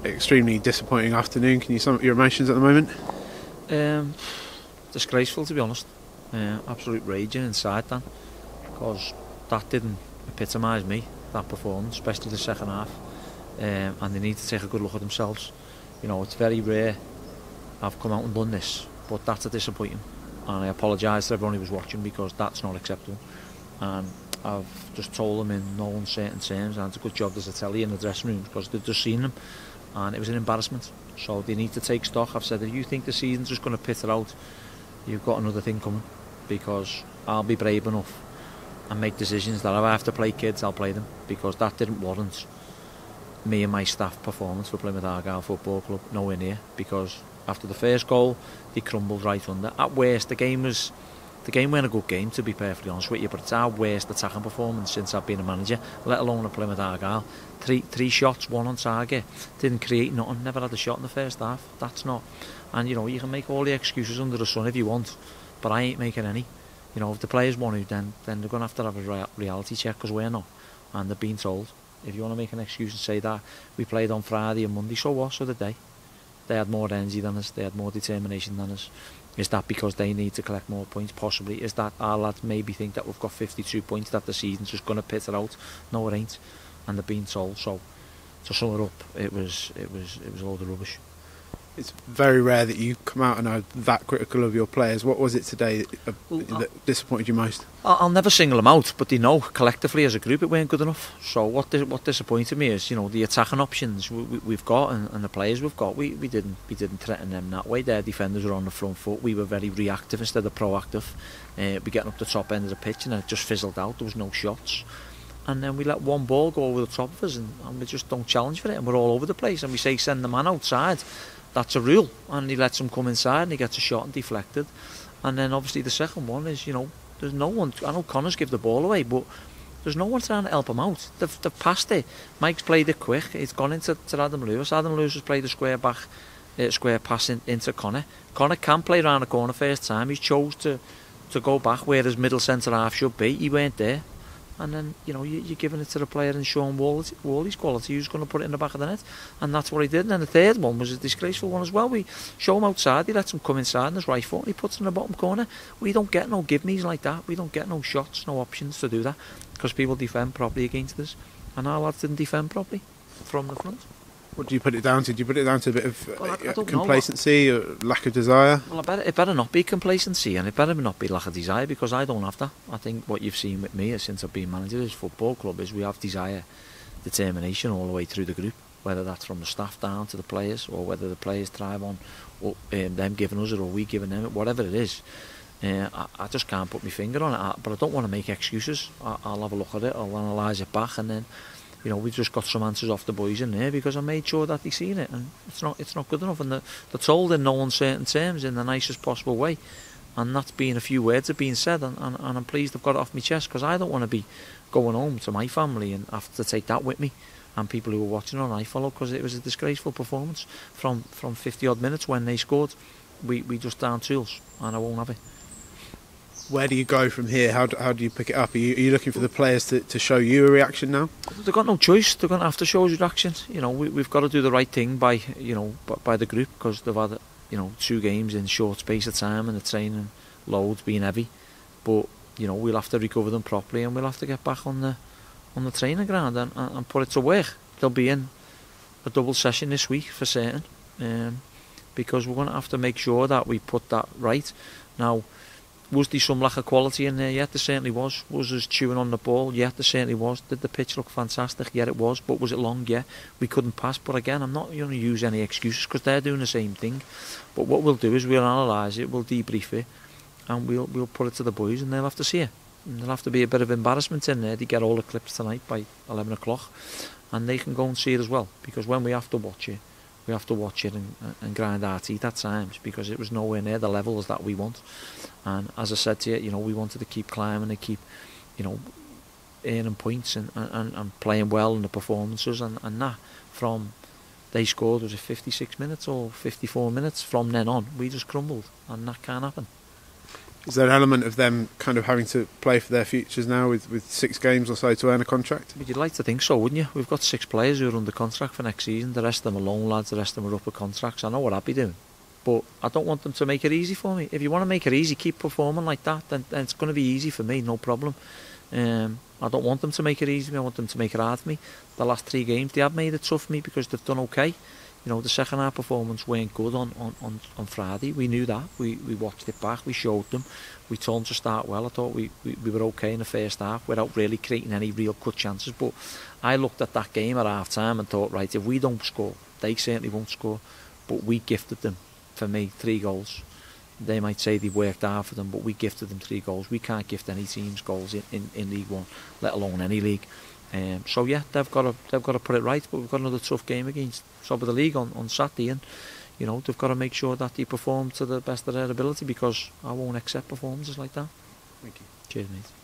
extremely disappointing afternoon. Can you sum up your emotions at the moment? Disgraceful, to be honest. Absolute raging inside then, because that didn't epitomise me, that performance, especially the second half. And they need to take a good look at themselves. You know, it's very rare I've come out and done this, but that's a disappointing. And I apologise to everyone who was watching, because that's not acceptable. And I've just told them in no uncertain terms, and it's a good job there's a telly in the dressing room, because they've just seen them, and it was an embarrassment. So they need to take stock. I've said, if you think the season's just going to pitter out, you've got another thing coming, because I'll be brave enough and make decisions that if I have to play kids, I'll play them, because that didn't warrant me and my staff performance for Plymouth Argyle Football Club, nowhere near, because after the first goal they crumbled right under. At worst, the game weren't a good game, to be perfectly honest with you, but it's our worst attacking performance since I've been a manager, let alone at Plymouth Argyle. Three shots, one on target, didn't create nothing, never had a shot in the first half. That's not. And you know, you can make all the excuses under the sun if you want, but I ain't making any. You know, if the players want to, then they're going to have a reality check, because we're not, and they're being told. If you want to make an excuse and say that we played on Friday and Monday, so what? So did they. They had more energy than us, they had more determination than us. Is that because they need to collect more points? Possibly. Is that our lads maybe think that we've got 52 points, that the season's just going to pitter out? No, it ain't. And they're being told. So, to sum it up, it was a load of rubbish. It's very rare that you come out and are that critical of your players. What was it today that disappointed you most? I'll never single them out, but they know collectively as a group it weren't good enough. So what disappointed me is, you know, the attacking options we've got and the players we've got. We didn't threaten them that way. Their defenders were on the front foot. We were very reactive instead of proactive. We getting up the top end of the pitch and it just fizzled out. There was no shots. And then we let one ball go over the top of us, and we just don't challenge for it, and we're all over the place. And we say send the man outside. That's a rule, and he lets him come inside and he gets a shot and deflected. And then obviously the second one is, you know, there's no one. I know Connor's give the ball away, but there's no one trying to help him out. They've passed it. Mike's played it quick. It's gone into Adam Lewis. Adam Lewis has played a square pass into Connor. Connor can play around the corner first time. He chose to go back where his middle centre half should be. He weren't there. And then, you know, you're giving it to the player in Sean Worley's quality, who's going to put it in the back of the net. And that's what he did. And then the third one was a disgraceful one as well. We show him outside, he lets him come inside on his right foot, and he puts it in the bottom corner. We don't get no give-me's like that. We don't get no shots, no options to do that, because people defend properly against us. And our lads didn't defend properly from the front. What do you put it down to? Do you put it down to a bit of complacency or lack of desire? Well, it better not be complacency, and it better not be lack of desire, because I don't have that. I think what you've seen with me since I've been manager of this football club is we have desire, determination all the way through the group, whether that's from the staff down to the players, or whether the players thrive on them giving us it or we giving them it, whatever it is. I just can't put my finger on it, but I don't want to make excuses. I'll have a look at it, I'll analyse it back, and then, you know, we've just got some answers off the boys in there, because I made sure that they've seen it, and it's not good enough, and they're told in no uncertain terms, in the nicest possible way, and that's being a few words are being said, and I'm pleased I've got it off my chest, because I don't want to be going home to my family and have to take that with me, and people who were watching on iFollow, because it was a disgraceful performance from 50 odd minutes when they scored. We just down tools, and I won't have it. Where do you go from here? How do you pick it up? Are you looking for the players to show you a reaction now? They've got no choice. They're going to have to show us a reaction. You know, we've got to do the right thing by the group, because they've had 2 games in short space of time, and the training load's been heavy. But you know, we'll have to recover them properly, and we'll have to get back on the training ground and put it to work. They'll be in a double session this week for certain, because we're going to have to make sure that we put that right. Now, was there some lack of quality in there? Yeah, there certainly was. Was us chewing on the ball? Yeah, there certainly was. Did the pitch look fantastic? Yeah, it was. But was it long? Yeah, we couldn't pass. But again, I'm not going to use any excuses, because they're doing the same thing. But what we'll do is we'll analyse it, we'll debrief it, and we'll put it to the boys, and they'll have to see it. And there'll have to be a bit of embarrassment in there. They get all the clips tonight by 11 o'clock, and they can go and see it as well. Because when we have to watch it, we have to watch it and grind our teeth at times, because it was nowhere near the levels that we want. And as I said to you, you know, we wanted to keep climbing and keep, you know, earning points and playing well in the performances, and that from they scored, was it 56 minutes or 54 minutes, from then on we just crumbled, and that can't happen. Is there an element of them kind of having to play for their futures now with 6 games or so to earn a contract? But you'd like to think so, wouldn't you? We've got 6 players who are under contract for next season. The rest of them are loan lads, the rest of them are up with contracts. I know what I'd be doing. But I don't want them to make it easy for me. If you want to make it easy, keep performing like that, then it's going to be easy for me, no problem. I don't want them to make it easy. I want them to make it hard for me. The last 3 games, they have made it tough for me because they've done okay. You know, the second half performance weren't good on Friday. We knew that. We watched it back. We showed them. We told them to start well. I thought we were okay in the first half without really creating any real cut chances. But I looked at that game at half time and thought, right, if we don't score, they certainly won't score. But we gifted them, for me, 3 goals. They might say they worked hard for them, but we gifted them 3 goals. We can't gift any teams goals in League One, let alone any league. So yeah, they've got to put it right. But we've got another tough game against top of the league on Saturday, and you know they've got to make sure that they perform to the best of their ability, because I won't accept performances like that. Thank you. Cheers, mate.